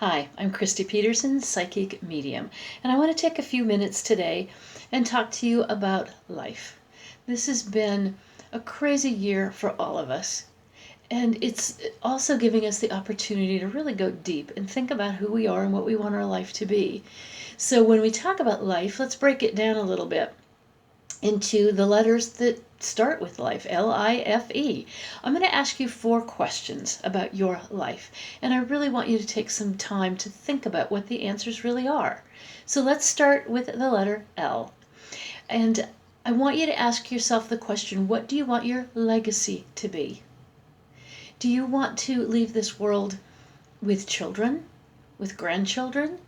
Hi, I'm Christy Peterson, Psychic Medium, and I want to take a few minutes today and talk to you about life. This has been a crazy year for all of us, and it's also giving us the opportunity to really go deep and think about who we are and what we want our life to be. So when we talk about life, let's break it down a little bit into the letters that start with life, Life. I'm going to ask you 4 questions about your life, and I really want you to take some time to think about what the answers really are. So let's start with the letter L. And I want you to ask yourself the question, what do you want your legacy to be? Do you want to leave this world with children, with grandchildren?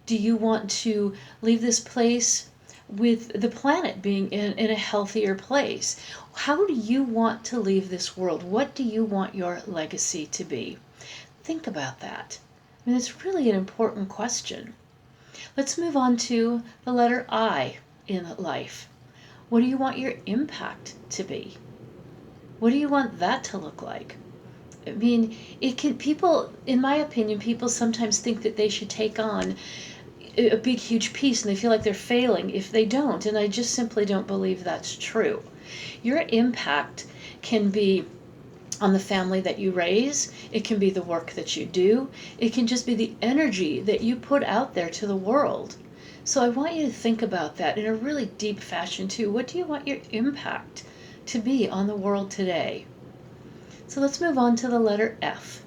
Do you want to leave this place with the planet being in a healthier place? How do you want to leave this world? What do you want your legacy to be? Think about that. I mean, it's really an important question. Let's move on to the letter I in life. What do you want your impact to be? What do you want that to look like? I mean, people, in my opinion, people sometimes think that they should take on a big, huge piece and they feel like they're failing if they don't. And I just simply don't believe that's true. Your impact can be on the family that you raise. It can be the work that you do. It can just be the energy that you put out there to the world. So I want you to think about that in a really deep fashion too. What do you want your impact to be on the world today? So let's move on to the letter F.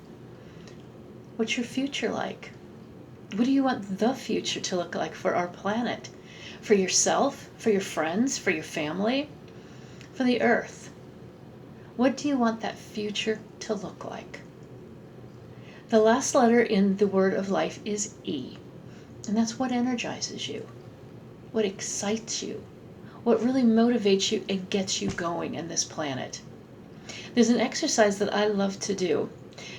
What's your future like? What do you want the future to look like for our planet? For yourself, for your friends, for your family, for the earth? What do you want that future to look like? The last letter in the word of life is E, and that's what energizes you, what excites you, what really motivates you and gets you going in this planet. There's an exercise that I love to do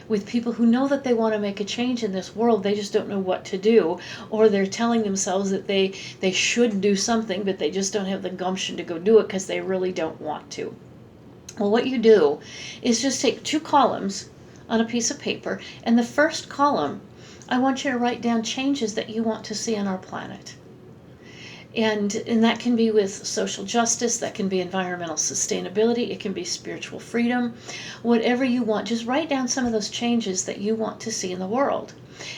with people who know that they want to make a change in this world. They just don't know what to do, or they're telling themselves that they should do something, but they just don't have the gumption to go do it because they really don't want to. Well, what you do is just take 2 columns on a piece of paper, and the first column, I want you to write down changes that you want to see on our planet. And that can be with social justice, that can be environmental sustainability, it can be spiritual freedom, whatever you want. Just write down some of those changes that you want to see in the world.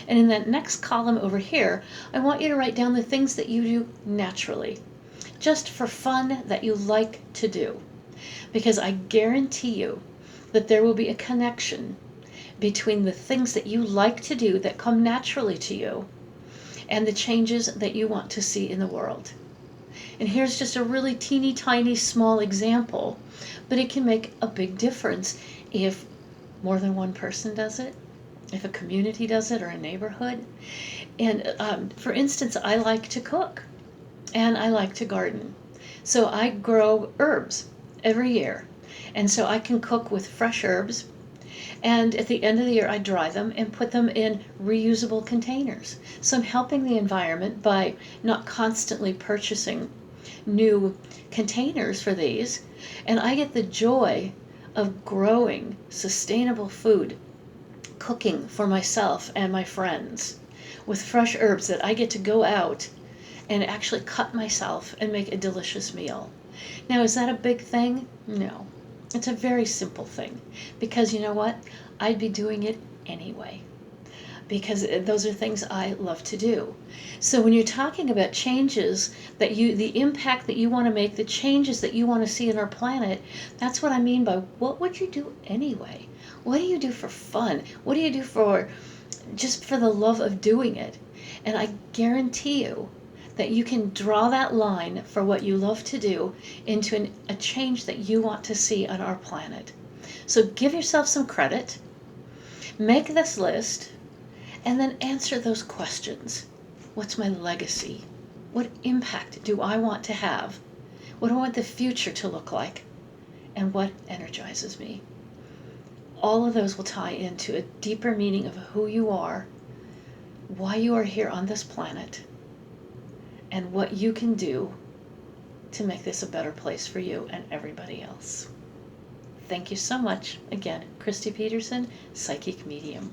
And in that next column over here, I want you to write down the things that you do naturally, just for fun, that you like to do. Because I guarantee you that there will be a connection between the things that you like to do that come naturally to you and the changes that you want to see in the world. And here's just a really teeny tiny small example, but it can make a big difference if more than one person does it, if a community does it, or a neighborhood. And for instance, I like to cook and I like to garden. So I grow herbs every year. And so I can cook with fresh herbs, and at the end of the year, I dry them and put them in reusable containers. So I'm helping the environment by not constantly purchasing new containers for these. And I get the joy of growing sustainable food, cooking for myself and my friends with fresh herbs that I get to go out and actually cut myself and make a delicious meal. Now, is that a big thing? No. It's a very simple thing, because you know what? I'd be doing it anyway, because those are things I love to do. So when you're talking about changes the impact that you want to make, the changes that you want to see in our planet, that's what I mean by what would you do anyway? What do you do for fun? What do you do for just for the love of doing it? And I guarantee you that you can draw that line for what you love to do into a change that you want to see on our planet. So give yourself some credit, make this list, and then answer those questions. What's my legacy? What impact do I want to have? What do I want the future to look like? And what energizes me? All of those will tie into a deeper meaning of who you are, why you are here on this planet, and what you can do to make this a better place for you and everybody else. Thank you so much. Again, Christy Peterson, Psychic Medium.